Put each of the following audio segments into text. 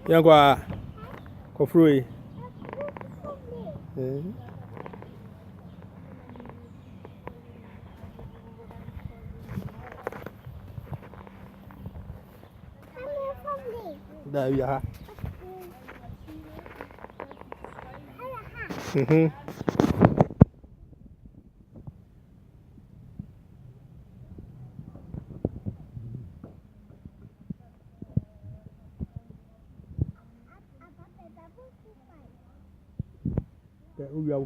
Yang kwa free. Da ya. Ya,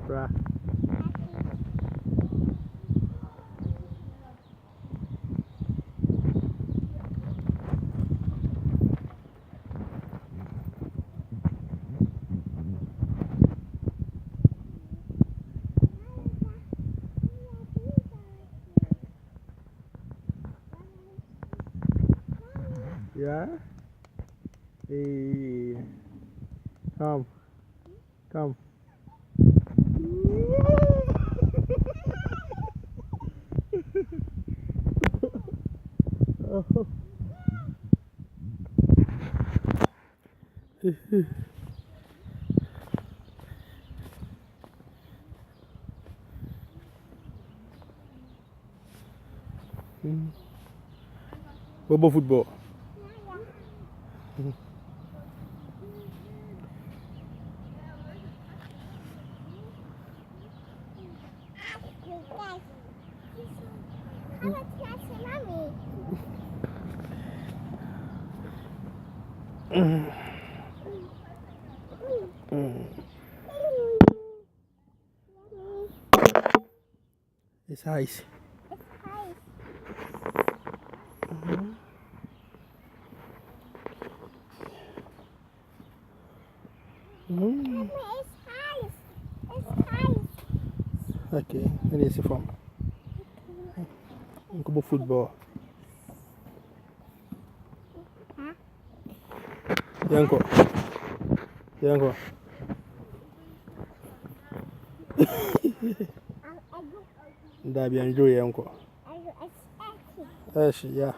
Bra. Yeah. Hey. Come. Come. Bobo football. It's ice. Okay, where is it from? Bobo football. Yanko. Yanko. Dabi enjoy yanko. Yes, yeah.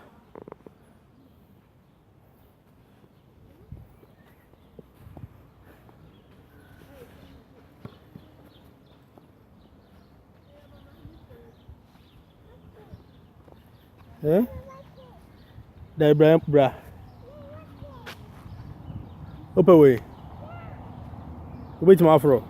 Eh? Da Ibrahim bra. Open way. Wait to my afro.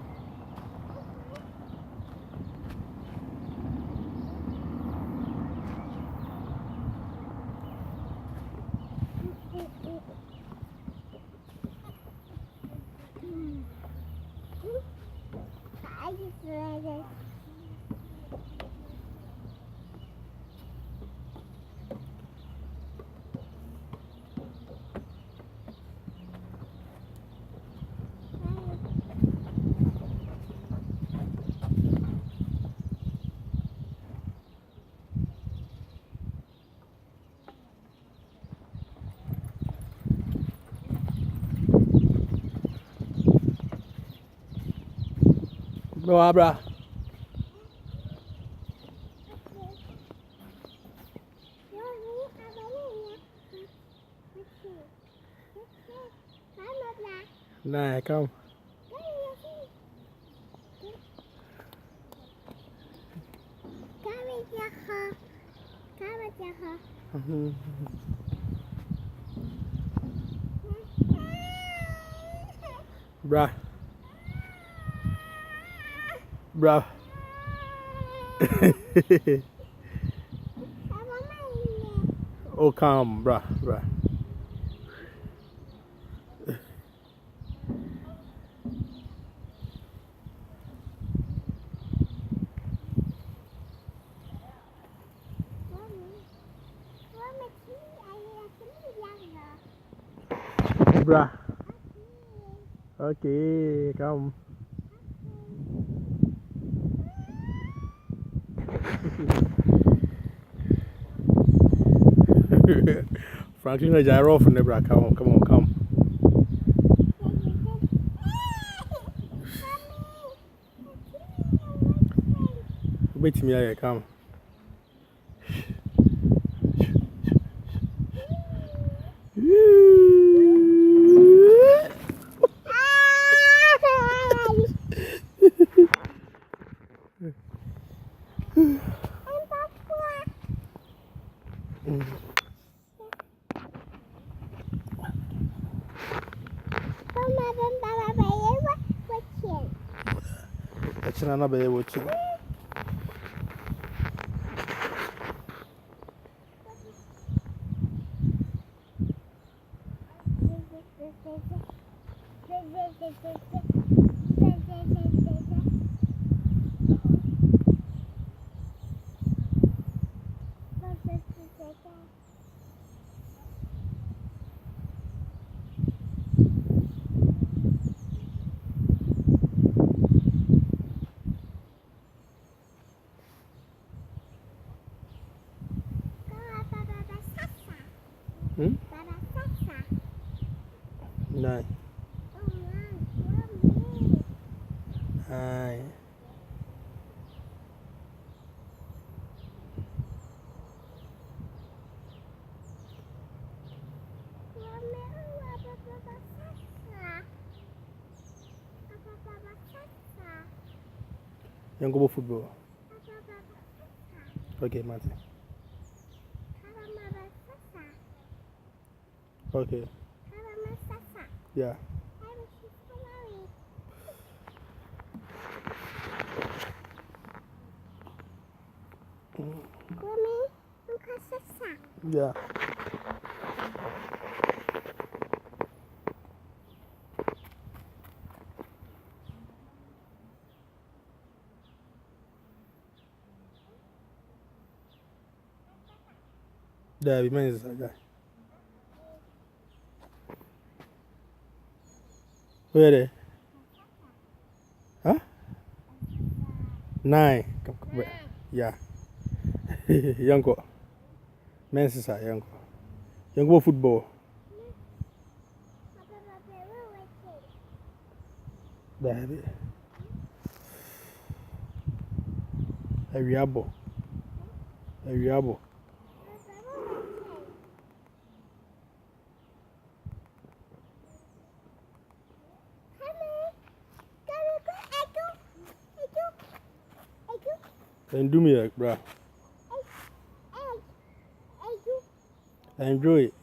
No, Abra. Nah, come. Bra. Bra. Oh, come, bra, bra. Bra. Okay, come. Franklin, I gyro off never come. Come on, come. Wait me, I come. That's another watching. Hmm? Nine. Aye. Young go football. Okay, Martin. Okay. Yeah. Yeah. There, man is that guy. Where they? Huh? 9. Come, come. Yeah. Young go. Men's is young go. Young go football. There. A riabo. A riabo. And do me like, bruh. Enjoy it.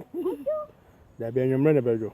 That be on your money, Pedro.